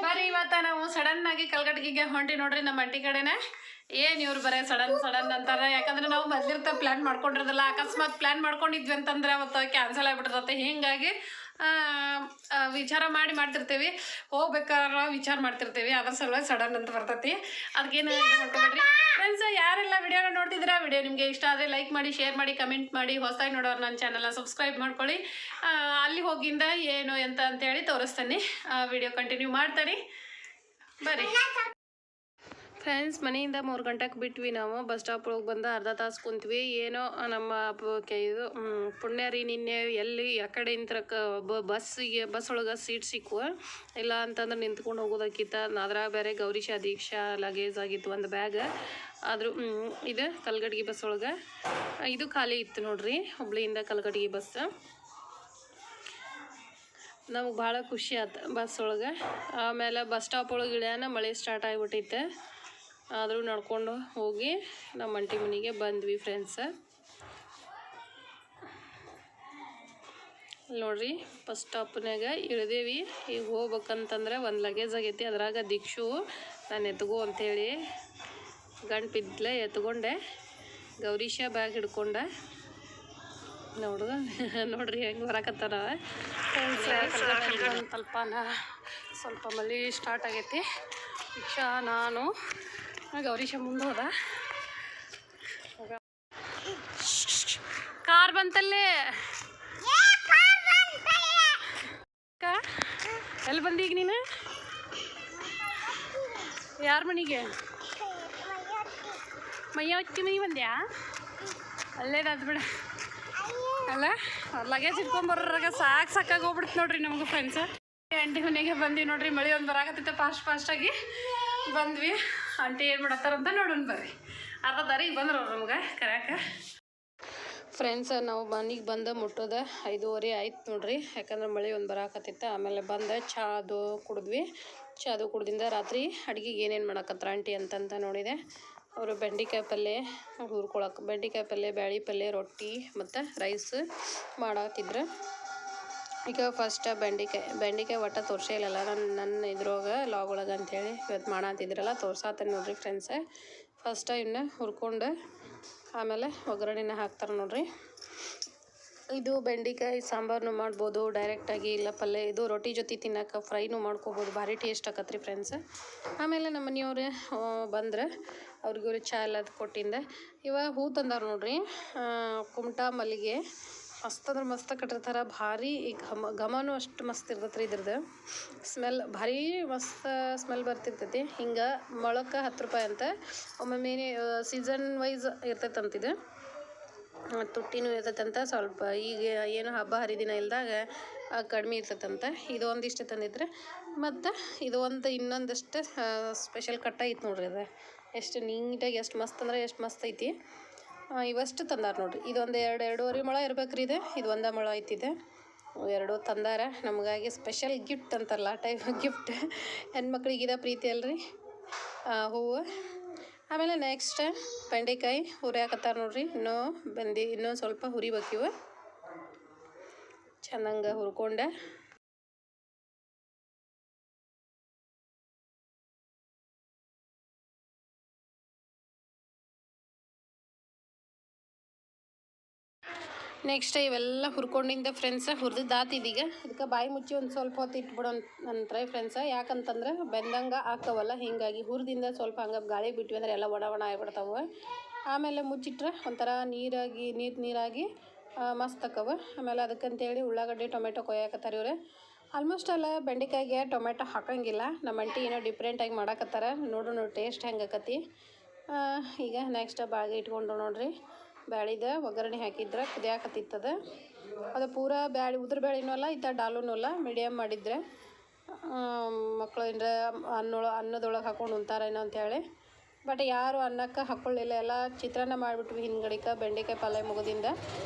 ಬರ್ರಿ ಇವತ್ತ ನಾವು ಸಡನ್ ಆಗಿ ಕಲ್ಗಟ್ಟಿಗೆ ಹೊಂಟಿ ನೋಡ್ರಿ ನಮ್ಮ ಅಂಟಿ ಕಡೆನೆ. ಏನು ಇವ್ರು ಬರೇ ಸಡನ್ ಅಂತಾರೆ, ಯಾಕಂದ್ರೆ ನಾವು ಮೊದ್ಲಿರ್ತ ಪ್ಲ್ಯಾನ್ ಮಾಡ್ಕೊಂಡಿರೋದಲ್ಲ. ಅಕಸ್ಮಾತ್ ಪ್ಲ್ಯಾನ್ ಮಾಡ್ಕೊಂಡಿದ್ವಿ ಅಂತಂದ್ರೆ ಅವತ್ತು ಕ್ಯಾನ್ಸಲ್ ಆಗಿಬಿಟ್ಟಿರ್ತೈತೆ. ಹೀಗಾಗಿ ವಿಚಾರ ಮಾಡ್ತಿರ್ತೀವಿ, ಹೋಗ್ಬೇಕಾದ್ರೆ ವಿಚಾರ ಮಾಡ್ತಿರ್ತೀವಿ. ಅದ್ರ ಸಲುವಾಗಿ ಸಡನ್ ಅಂತ ಬರ್ತೈತಿ. ಅದಕ್ಕೇನು ಮಾಡ್ಕೊಬೇಡ್ರಿ ಫ್ರೆಂಡ್ಸ್. ಯಾರೆಲ್ಲ ವಿಡಿಯೋನ ನೋಡ್ತಿದ್ದೀರಾ, ವಿಡಿಯೋ ನಿಮಗೆ ಇಷ್ಟ ಆದರೆ ಲೈಕ್ ಮಾಡಿ, ಶೇರ್ ಮಾಡಿ, ಕಮೆಂಟ್ ಮಾಡಿ. ಹೊಸದಾಗಿ ನೋಡೋರು ನನ್ನ ಚಾನಲ್ನ ಸಬ್ಸ್ಕ್ರೈಬ್ ಮಾಡ್ಕೊಳ್ಳಿ. ಅಲ್ಲಿ ಹೋಗಿಂದ ಏನು ಎಂತ ಅಂತೇಳಿ ತೋರಿಸ್ತೀನಿ. ವಿಡಿಯೋ ಕಂಟಿನ್ಯೂ ಮಾಡ್ತೀನಿ ಬರ್ರಿ ಫ್ರೆಂಡ್ಸ್. ಮನೆಯಿಂದ 3 ಗಂಟೆಗೆ ಬಿಟ್ವಿ ನಾವು. ಬಸ್ ಸ್ಟಾಪ್ ಒಳಗೆ ಬಂದು ಅರ್ಧ ತಾಸು ಕುಂತ್ವಿ. ಏನೋ ನಮ್ಮ ಇದು ಪುಣ್ಯ ರೀ, ನಿನ್ನೆ ಎಲ್ಲಿ ಆ ಕಡೆ ಇಂತ್ರಕ್ಕೆ ಬಸ್ ಒಳಗೆ ಸೀಟ್ ಸಿಕ್ಕುವ, ಇಲ್ಲ ಅಂತಂದ್ರೆ ನಿಂತ್ಕೊಂಡು ಹೋಗೋದಕ್ಕಿಂತ. ಅದ್ರಾಗ ಬೇರೆ ಗೌರೀಶ ದೀಕ್ಷಾ ಲಗೇಜ್ ಆಗಿತ್ತು ಒಂದು ಬ್ಯಾಗ್. ಆದರೂ ಇದು ಕಲ್ಗಟ್ಟಿಗೆ ಬಸ್ ಒಳಗೆ ಇದು ಖಾಲಿ ಇತ್ತು ನೋಡ್ರಿ, ಹುಬ್ಳಿಯಿಂದ ಕಲ್ಗಟ್ಟಿಗೆ ಬಸ್. ನಮಗೆ ಭಾಳ ಖುಷಿ ಆಯ್ತು ಬಸ್ ಒಳಗೆ. ಆಮೇಲೆ ಬಸ್ ಸ್ಟಾಪ್ ಒಳಗೆ ಇಳ್ಯಾನ ಮಳೆ ಸ್ಟಾರ್ಟ್ ಆಗಿಬಿಟ್ಟೈತೆ. ಆದರೂ ನಡ್ಕೊಂಡು ಹೋಗಿ ನಮ್ಮ ಅಂಟಿ ಮನೆಗೆ ಬಂದ್ವಿ ಫ್ರೆಂಡ್ಸ್. ನೋಡ್ರಿ ಬಸ್ ಸ್ಟಾಪ್ನಾಗ ಇಳಿದೇವಿ. ಈಗ ಹೋಗ್ಬೇಕಂತಂದ್ರೆ ಒಂದು ಲಗೇಜ್ ಆಗೈತಿ. ಅದ್ರಾಗ ದೀಕ್ಷು ನಾನು ಎತ್ಗೋ ಅಂಥೇಳಿ ಗಂಟು ಬಿದ್ದಲೆ ಎತ್ಕೊಂಡೆ. ಗೌರೀಶ ಬ್ಯಾಗ್ ಹಿಡ್ಕೊಂಡೆ. ನೋಡ್ರಿ ಹೆಂಗೆ ಬರಕತ್ತಾರ ಸ್ವಲ್ಪ ಮಳೆ ಸ್ಟಾರ್ಟ್ ಆಗೈತಿ. ದೀಕ್ಷಾ ನಾನು ಗೌರೀಶ ಮುಂದೆ ಹೋದ. ಕಾರ್ ಬಂತಲ್ಲೇ. ಎಲ್ಲಿ ಬಂದಿ ಈಗ ನೀನು? ಯಾರ ಮನೆಗೆ? ಮೈಯವತ್ತಿ ಮನೆ ಬಂದ್ಯಾ? ಅಲ್ಲೇದಾದ್ ಬಿಡ ಅಲ್ಲ. ಲಗೇಜ್ ಇಟ್ಕೊಂಬರ್ರಾಗ ಸಾಕಾಗಿ ಹೋಗ್ಬಿಡ್ತು ನೋಡ್ರಿ ನಮ್ಗೆ ಫ್ರೆಂಡ್ಸ್. ಆಂಟಿ ಮನೆಗೆ ಬಂದ್ವಿ ನೋಡ್ರಿ. ಮಳೆ ಒಂದು ಬರಾಕತ್ತೈತೆ ಫಾಸ್ಟಾಗಿ ಬಂದ್ವಿ. ಆಂಟಿ ಏನು ಮಾಡತ್ತಾರಂತ ನೋಡೋಣ ಬರ್ರಿ. ಅರ್ಧ ದಾರಿಗೆ ಬಂದ್ರು ಅವ್ರು ನಮ್ಗೆ ಕರ್ಯಾಕ. ಫ್ರೆಂಡ್ಸ್ ನಾವು ಮನೆಗೆ ಬಂದು ಮುಟ್ಟೋದು 5:30 ಆಯ್ತು ನೋಡ್ರಿ. ಯಾಕಂದ್ರೆ ಮಳೆ ಒಂದು ಬರಾಕತ್ತಿತ್ತು. ಆಮೇಲೆ ಬಂದು ಚಾದು ಕುಡಿದ್ವಿ. ಚಾದು ಕುಡ್ದಿಂದ ರಾತ್ರಿ ಅಡುಗೆಗೆ ಏನೇನು ಮಾಡಕತ್ತಾರ ಆಂಟಿ ಅಂತಂತ ನೋಡಿದೆ. ಅವರು ಬೆಂಡೆಕಾಯಿ ಪಲ್ಯ ಹುರ್ಕೊಳಕ್ಕೆ, ಬೆಂಡೆಕಾಯಿ ಪಲ್ಯ, ಬ್ಯಾಳಿ ಪಲ್ಯ, ರೊಟ್ಟಿ ಮತ್ತು ರೈಸ್ ಮಾಡತ್ತಿದ್ರು. ಈಗ ಫಸ್ಟ್ ಬೆಂಡೆಕಾಯಿ ಒಟ್ಟು ತೋರಿಸೇ ಇಲ್ಲಲ್ಲ ನನ್ನ ಇದ್ರೊಳಗೆ ಲಾಗ್ ಒಳಗೆ ಅಂಥೇಳಿ ಇವತ್ತು ಮಾಡತ್ತಿದ್ರಲ್ಲ ತೋರ್ಸಾತೇನೆ ನೋಡ್ರಿ ಫ್ರೆಂಡ್ಸ್. ಫಸ್ಟ್ ಇವನ್ನ ಹುರ್ಕೊಂಡು ಆಮೇಲೆ ಒಗ್ಗರಣೆನ ಹಾಕ್ತಾರೆ ನೋಡ್ರಿ. ಇದು ಬೆಂಡೆಕಾಯಿ ಸಾಂಬಾರನ್ನು ಮಾಡ್ಬೋದು ಡೈರೆಕ್ಟಾಗಿ, ಇಲ್ಲ ಪಲ್ಯ. ಇದು ರೊಟ್ಟಿ ಜೊತೆ ತಿನ್ನೋಕೆ ಫ್ರೈನೂ ಮಾಡ್ಕೋಬೋದು. ಭಾರಿ ಟೇಸ್ಟ್ ಆಕತ್ರಿ ಫ್ರೆಂಡ್ಸ್. ಆಮೇಲೆ ನಮ್ಮ ಮನೆಯವ್ರು ಬಂದ್ರೆ ಅವ್ರಿಗೆ ಚಾ ಎಲ್ಲದು ಕೊಟ್ಟಿಂದ ಇವಾಗ ಹೂ ತಂದಾರ ನೋಡ್ರಿ. ಕುಮಟಾ ಮಲ್ಲಿಗೆ ಮಸ್ತ್ ಅಂದ್ರೆ ಮಸ್ತ್ ಕಟ್ಟಿರ್ತಾರೆ. ಭಾರಿ ಘಮನೂ ಅಷ್ಟು ಮಸ್ತ್ ಇರ್ತೈತೆ ರೀ. ಇದ್ರದ್ದು ಸ್ಮೆಲ್ ಭಾರಿ ಮಸ್ತ್ ಸ್ಮೆಲ್ ಬರ್ತಿರ್ತೈತಿ. ಹಿಂಗೆ ಮೊಳಕ್ಕೆ 10 ರೂಪಾಯಿ ಅಂತ. ಒಮ್ಮೊಮ್ಮೆ ಸೀಸನ್ ವೈಸ್ ಇರ್ತೈತಂತಿದು. ತುಟ್ಟಿನೂ ಇರ್ತೈತಂತ ಸ್ವಲ್ಪ. ಈಗ ಏನು ಹಬ್ಬ ಹರಿದಿನ ಇಲ್ದಾಗ ಕಡಿಮೆ ಇರ್ತೈತಂತ. ಇದು ಒಂದಿಷ್ಟು ತಂದಿದ್ರೆ ಮತ್ತು ಇದು ಇನ್ನೊಂದಷ್ಟು ಸ್ಪೆಷಲ್ ಕಟ್ಟ ಐತೆ ನೋಡ್ರಿ. ಅದು ಎಷ್ಟು ನೀಟಾಗಿ ಎಷ್ಟು ಮಸ್ತ್ ಅಂದ್ರೆ ಎಷ್ಟು ಮಸ್ತ್ ಐತಿ. ಇವಷ್ಟು ತಂದಾರ ನೋಡ್ರಿ. ಇದೊಂದು 2-2.5 ಮೊಳ ಇರ್ಬೇಕು ರೀ. ಇದು 1 ಮೊಳ ಐತಿದೆ. 2 ತಂದಾರ ನಮಗಾಗಿ. ಸ್ಪೆಷಲ್ ಗಿಫ್ಟ್ ಅಂತಾರಲ್ಲ ಆ ಟೈಪ್ ಗಿಫ್ಟ್. ಹೆಣ್ಮಕ್ಳಿಗಿದ ಪ್ರೀತಿ ಅಲ್ರಿ ಹೂವು. ಆಮೇಲೆ ನೆಕ್ಸ್ಟ್ ಬೆಂಡೆಕಾಯಿ ಹುರಿಯಾಕತ್ತಾರ ನೋಡ್ರಿ. ಇನ್ನೂ ಸ್ವಲ್ಪ ಹುರಿಬೇಕಿವು. ಚೆನ್ನಾಗಿ ಹುರ್ಕೊಂಡೆ ನೆಕ್ಸ್ಟ್ ಇವೆಲ್ಲ ಹುರ್ಕೊಂಡಿಂದ ಫ್ರೆಂಡ್ಸ್ ಹುರಿದಾತಿದೀಗ. ಇದಕ್ಕೆ ಬಾಯಿ ಮುಚ್ಚಿ ಒಂದು ಸ್ವಲ್ಪ ಹೊತ್ತು ಇಟ್ಬಿಡೋ ನಂತರ ಫ್ರೆಂಡ್ಸ್. ಯಾಕಂತಂದ್ರೆ ಬೆಂದಂಗೆ ಹಾಕವಲ್ಲ, ಹೀಗಾಗಿ ಹುರಿದಿಂದ ಸ್ವಲ್ಪ ಹಂಗೆ ಗಾಳಿ ಬಿಟ್ವಿ ಅಂದ್ರೆ ಎಲ್ಲ ಒಣ ಆಗಿಬಿಡ್ತಾವೆ. ಆಮೇಲೆ ಮುಚ್ಚಿಟ್ರೆ ಒಂಥರ ನೀರಾಗಿ ಮಸ್ತ್ ಆಕವ. ಆಮೇಲೆ ಅದಕ್ಕಂತೇಳಿ ಉಳ್ಳಾಗಡ್ಡಿ ಟೊಮೆಟೊ ಕೊಯ್ಯಾಕತ್ತಾರೆ ಇವ್ರು. ಆಲ್ಮೋಸ್ಟ್ ಅಲ್ಲ ಬೆಂಡೆಕಾಯಿಗೆ ಟೊಮೆಟೊ ಹಾಕೋಂಗಿಲ್ಲ. ನಮ್ಮ ಅಂಟಿ ಏನೋ ಡಿಫ್ರೆಂಟಾಗಿ ಮಾಡಾಕತ್ತಾರ. ನೋಡೋಣ ಟೇಸ್ಟ್ ಹೆಂಗೆ ಆಕತಿ. ಈಗ ನೆಕ್ಸ್ಟ್ ಬಾಳಿಗೆ ಇಟ್ಕೊಂಡು ನೋಡ್ರಿ. ಬ್ಯಾಳಿದ ಒಗ್ಗರಣೆ ಹಾಕಿದ್ರೆ ಕುದಿಯಾಕತ್ತಿತ್ತದ. ಅದು ಪೂರ ಉದ್ರ ಬ್ಯಾಳಿನೂ ಅಲ್ಲ, ಈ ಥರ ಡಾಲೂನೂ ಅಲ್ಲ, ಮೀಡಿಯಮ್ ಮಾಡಿದ್ರೆ ಮಕ್ಕಳು ಏನರ ಅನ್ನದೊಳಗೆ ಹಾಕೊಂಡು ಉಣ್ತಾರೇನೋ ಅಂತೇಳಿ. ಬಟ್ ಯಾರು ಅನ್ನಕ್ಕೆ ಹಾಕ್ಕೊಳ್ಳಿಲ್ಲ. ಎಲ್ಲ ಚಿತ್ರಾನ್ನ ಮಾಡಿಬಿಟ್ವಿ ಹಿಂದ್ಗಡಿಕ. ಬೆಂಡೆಕಾಯಿ ಪಲ್ಯ ಮುಗಿದಿಂದ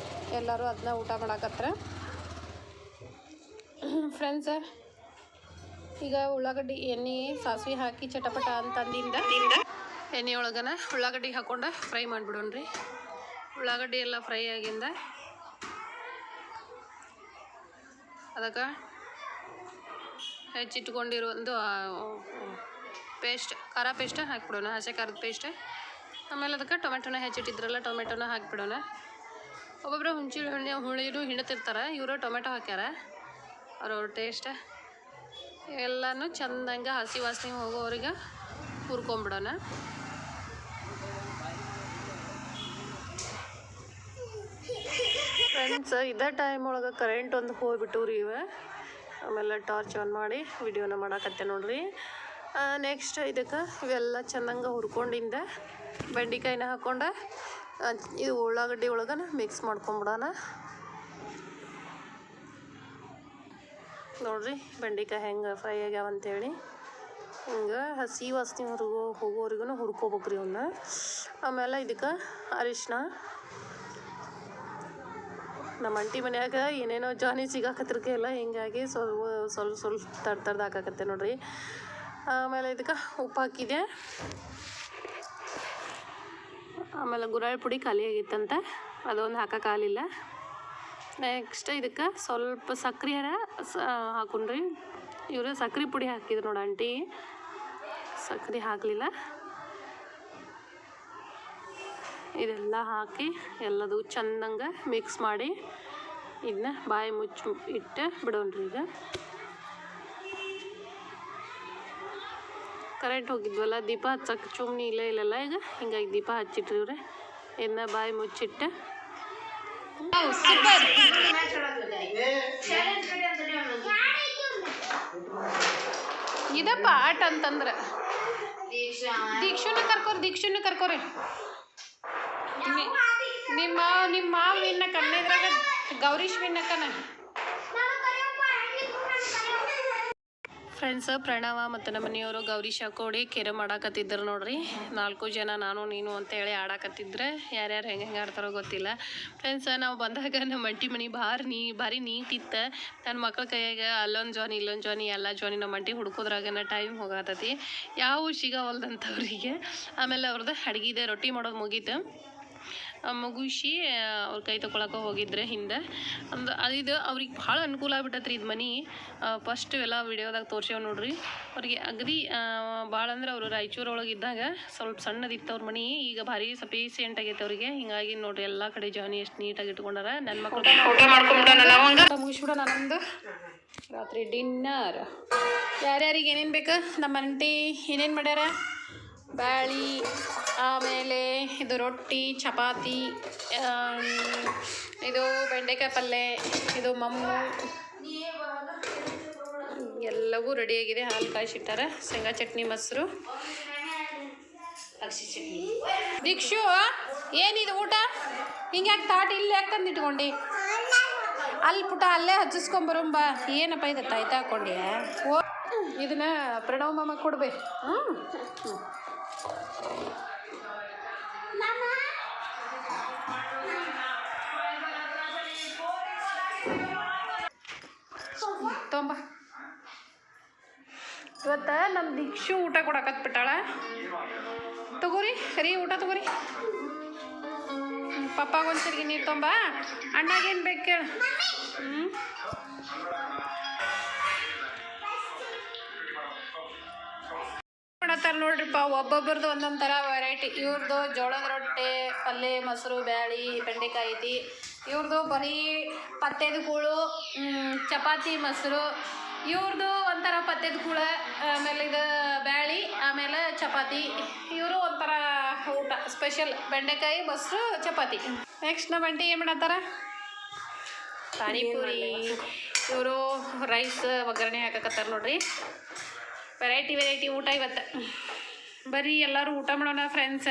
ಎಲ್ಲರೂ ಅದನ್ನ ಊಟ ಮಾಡಾಕತ್ರ ಫ್ರೆಂಡ್ಸ್. ಈಗ ಉಳ್ಳಾಗಡ್ಡಿ ಎಣ್ಣೆ ಸಾಸಿವೆ ಹಾಕಿ ಚಟಪಟ ಅಂತಂದಿಂದ ಎಣ್ಣೆ ಒಳಗನ ಉಳ್ಳಾಗಡ್ಡಿ ಹಾಕ್ಕೊಂಡು ಫ್ರೈ ಮಾಡಿಬಿಡೋಣ್ರಿ. ಉಳ್ಳಾಗಡ್ಡಿ ಎಲ್ಲ ಫ್ರೈ ಆಗಿಂದ ಅದಕ್ಕೆ ಹೆಚ್ಚಿಟ್ಕೊಂಡಿರೋ ಒಂದು ಪೇಸ್ಟ್ ಖಾರ ಪೇಸ್ಟ್ ಹಾಕ್ಬಿಡೋಣ, ಹಸಿ ಖಾರದ ಪೇಸ್ಟ್. ಆಮೇಲೆ ಅದಕ್ಕೆ ಟೊಮೆಟೊನ ಹೆಚ್ಚಿಟ್ಟಿದ್ರಲ್ಲ ಟೊಮೆಟೊನ ಹಾಕ್ಬಿಡೋಣ. ಒಬ್ಬೊಬ್ಬರು ಹುಳಿನೂ ಹಿಂಡ್ತಿರ್ತಾರೆ, ಇವರು ಟೊಮೆಟೊ ಹಾಕ್ಯಾರ ಅವ್ರವ್ರ ಟೇಸ್ಟ್. ಎಲ್ಲನೂ ಚೆಂದಂಗೆ ಹಸಿ ವಾಸನೆ ಹೋಗೋವ್ರಿಗೆ ಹುರ್ಕೊಂಬಿಡೋಣ. ಫ್ರೆಂಡ್ಸ್, ಇದೇ ಟೈಮ್ ಒಳಗೆ ಕರೆಂಟ್ ಒಂದು ಹೋಗ್ಬಿಟ್ಟು ರೀ ಆಮೇಲೆ ಟಾರ್ಚ್ ಆನ್ ಮಾಡಿ ವಿಡಿಯೋನ ಮಾಡಾಕತ್ತೆ ನೋಡ್ರಿ. ನೆಕ್ಸ್ಟ್ ಇದಕ್ಕೆ ಇವೆಲ್ಲ ಚೆಂದಂಗೆ ಹುರ್ಕೊಂಡಿಂದ ಬೆಂಡೆಕಾಯಿನ ಹಾಕ್ಕೊಂಡು ಇದು ಉಳ್ಳಾಗಡ್ಡಿ ಒಳಗೆ ಮಿಕ್ಸ್ ಮಾಡ್ಕೊಂಬಿಡೋಣ. ನೋಡ್ರಿ ಬೆಂಡೆಕಾಯಿ ಹೆಂಗೆ ಫ್ರೈ ಆಗ್ಯಾವ ಅಂತೇಳಿ. ಹಿಂಗೆ ಹಸಿ ವಾಸನೆ ಹೋಗೋವರೆಗೂ ಹುರ್ಕೋಬೇಕ್ರಿ ಅವನ್ನ. ಆಮೇಲೆ ಇದಕ್ಕೆ ಅರಿಶಿನ, ನಮ್ಮ ಅಂಟಿ ಮನ್ಯಾಗ ಏನೇನೋ ಜಾನಿ ಸಿಗಾಕತ್ತಿರ್ಕೆಲ್ಲ ಹಿಂಗಾಗಿ ಸ್ವಲ್ಪ ತಡ್ದು ಹಾಕಾಕತ್ತೆ ನೋಡ್ರಿ. ಆಮೇಲೆ ಇದಕ್ಕೆ ಉಪ್ಪು ಹಾಕಿದೆ. ಆಮೇಲೆ ಗುರಾಳ್ ಪುಡಿ ಖಾಲಿ ಆಗಿತ್ತಂತ ಅದೊಂದು ಹಾಕೋಕ್ಕಾಗಲಿಲ್ಲ. ನೆಕ್ಸ್ಟ್ ಇದಕ್ಕೆ ಸ್ವಲ್ಪ ಸಕ್ರೆ ಹಾಕೊಂಡ್ರಿ. ಇವರು ಸಕ್ರೆ ಪುಡಿ ಹಾಕಿದ್ರು ನೋಡಿ ಆಂಟಿ, ಸಕ್ರೆ ಹಾಕಲಿಲ್ಲ. ಇದೆಲ್ಲ ಹಾಕಿ ಎಲ್ಲದು ಚೆಂದಂಗೆ ಮಿಕ್ಸ್ ಮಾಡಿ ಇದನ್ನ ಬಾಯಿ ಮುಚ್ಚಿ ಇಟ್ಟು ಬಿಡೋಣ್ರಿ. ಈಗ ಕರೆಂಟ್ ಹೋಗಿದ್ವಲ್ಲ, ದೀಪ ಹಚ್ಚಕ್ಕೆ ಚುಮ್ನಿ ಇಲ್ಲೆಲ್ಲ ಈಗ ಹಿಂಗಾಗಿ ದೀಪ ಹಚ್ಚಿಟ್ರಿ ಇವ್ರೆ. ಇದನ್ನ ಬಾಯಿ ಮುಚ್ಚಿಟ್ಟು ಇದಪ್ಪ ಆಟ ಅಂತಂದ್ರೆ ದೀಕ್ಷುನ ಕರ್ಕೋರಿ. ನಿಮ್ಮ ಮಾವಿನ ಕಣ್ಣಿದ್ರಾಗ ಗೌರೀಶ್ವಿನಕ್ಕನ. ಫ್ರೆಂಡ್ಸ್, ಪ್ರಣವ ಮತ್ತು ನಮ್ಮ ಮನೆಯವರು ಗೌರಿ ಶಾಕೋಡಿ ಕೆರೆ ಮಾಡಾಕತ್ತಿದ್ರು ನೋಡ್ರಿ. 4 ಜನ ನಾನು ನೀನು ಅಂತೇಳಿ ಆಡಾಕತ್ತಿದ್ರೆ, ಯಾರ್ಯಾರು ಹೆಂಗೆ ಆಡ್ತಾರೋ ಗೊತ್ತಿಲ್ಲ. ಫ್ರೆಂಡ್ಸ್, ನಾವು ಬಂದಾಗ ನಮ್ಮ ಅಂಟಿ ಮನೆ ಭಾರಿ ನೀಟಿತ್ತು. ನನ್ನ ಮಕ್ಳ ಕೈಯಾಗ ಅಲ್ಲೊಂದು ಜಾನಿ ಇಲ್ಲೊಂದು ಜಾನಿ ಎಲ್ಲ ಜಾನಿ ನಮ್ಮ ಅಂಟಿ ಹುಡ್ಕೋದ್ರಾಗನ ಟೈಮ್ ಹೋಗತ್ತತಿ, ಯಾವ ಸಿಗವಲ್ದಂಥವ್ರಿಗೆ. ಆಮೇಲೆ ಅವ್ರದ್ದು ಅಡ್ಗಿದೆ ರೊಟ್ಟಿ ಮಾಡೋದು ಮುಗೀತು. ಮುಗಿಸಿ ಅವ್ರ ಕೈ ತೊಗೊಳಕ್ಕೆ ಹೋಗಿದ್ರೆ ಹಿಂದೆ ಇದು ಅವ್ರಿಗೆ ಭಾಳ ಅನುಕೂಲ ಆಗ್ಬಿಟ್ಟತ್ರಿ. ಇದು ಮನೆ ಫಸ್ಟ್ ಎಲ್ಲ ವಿಡಿಯೋದಾಗ ತೋರ್ಸೇವ್ ನೋಡ್ರಿ. ಅವ್ರಿಗೆ ಅಗದಿ ಭಾಳ ಅಂದ್ರೆ ಅವರು ರಾಯಚೂರೊಳಗೆ ಇದ್ದಾಗ ಸ್ವಲ್ಪ ಸಣ್ಣದಿತ್ತು ಅವ್ರ ಮನೆ. ಈಗ ಭಾರಿ ಸಫಿಸಿಯೆಂಟ್ ಆಗೈತೆ ಅವ್ರಿಗೆ. ಹಿಂಗಾಗಿ ನೋಡ್ರಿ ಎಲ್ಲ ಕಡೆ ಜಾನಿ ಎಷ್ಟು ನೀಟಾಗಿ ಇಟ್ಕೊಂಡಾರ. ನನ್ನ ಮಕ್ಕಳು ಮುಗಿಸ್ಬಿಡೋಣ ನಮ್ಮದು ರಾತ್ರಿ ಡಿನ್ನರ್. ಯಾರ್ಯಾರಿಗೆ ಏನೇನು ಬೇಕು ನಮ್ಮ ಅಂಟಿ ಏನೇನು ಮಾಡ್ಯಾರ, ಬ್ಯಾಳಿ, ಆಮೇಲೆ ಇದು ರೊಟ್ಟಿ, ಚಪಾತಿ, ಇದು ಬೆಂಡೆಕಾಯಿ ಪಲ್ಯ, ಇದು ಮಮ್ಮು ಎಲ್ಲವೂ ರೆಡಿಯಾಗಿದೆ. ಹಾಲು ಕಾಯಿಸಿಟ್ಟಾರ, ಶೇಂಗಾ ಚಟ್ನಿ, ಮೊಸರು, ಅಗಸಿ ಚಟ್ನಿ. ದೀಕ್ಷು, ಏನಿದು ಊಟ? ಹಿಂಗೆ ಯಾಕೆ ತಾಟಿ ಇಲ್ಲಿ ಯಾಕೆ ತಂದಿಟ್ಕೊಂಡು? ಅಲ್ಲಿ ಪುಟ ಅಲ್ಲೇ ಹಚ್ಚಿಸ್ಕೊಂಬರುಂಬ. ಏನಪ್ಪ ಇದು ತಾಯ್ತಾ ಹಾಕ್ಕೊಂಡೆ? ಓ, ಇದನ್ನ ಪ್ರಣವ್ ಮಾಮ ಕೊಡ್ಬೇಕು. ತೊಂಬ. ಇವತ್ತು ನಮ್ಮ ದೀಕ್ಷು ಊಟ ಕೊಡಕತ್ಬಿಟ್ಟಾಳ. ತಗೋರಿ ರೀ, ಊಟ ತಗೋರಿ. ಪಪ್ಪಾಗೊಂದು ಸರಿಗೆ ನೀರು ತೊಂಬ. ಅಣ್ಣಗೇನು ಬೇಕು ಕೇಳು. ಮಾಡತ್ತಾರ ನೋಡ್ರಿಪ್ಪ, ಒಬ್ಬೊಬ್ಬರದು ಒಂದೊಂದು ಥರ ವೆರೈಟಿ. ಇವ್ರದ್ದು ಜೋಳದ ರೊಟ್ಟಿ, ಪಲ್ಯ, ಮೊಸರು, ಬ್ಯಾಳಿ, ಬೆಂಡೆಕಾಯಿ ಐತಿ. ಇವ್ರದ್ದು ಬರೀ ಪತ್ತೇದ ಕೂಳು, ಚಪಾತಿ, ಮೊಸರು. ಇವ್ರದ್ದು ಒಂಥರ ಪತ್ತೇದ ಕೂಳು, ಆಮೇಲೆ ಇದು ಬ್ಯಾಳಿ, ಆಮೇಲೆ ಚಪಾತಿ. ಇವರು ಒಂಥರ ಊಟ ಸ್ಪೆಷಲ್, ಬೆಂಡೆಕಾಯಿ, ಮೊಸರು, ಚಪಾತಿ. ನೆಕ್ಸ್ಟ್ ನಮ್ಮ ಆಂಟಿ ಏನು ಮಾಡತ್ತಾರ? ಪಾನಿಪುರಿ. ಇವರು ರೈಸ್ ಒಗ್ಗರಣೆ ಹಾಕಕತ್ತಾರ ನೋಡ್ರಿ. ವೆರೈಟಿ ಊಟ ಇವತ್ತು. ಬರ್ರಿ ಎಲ್ಲರೂ ಊಟ ಮಾಡೋಣ ಫ್ರೆಂಡ್ಸ.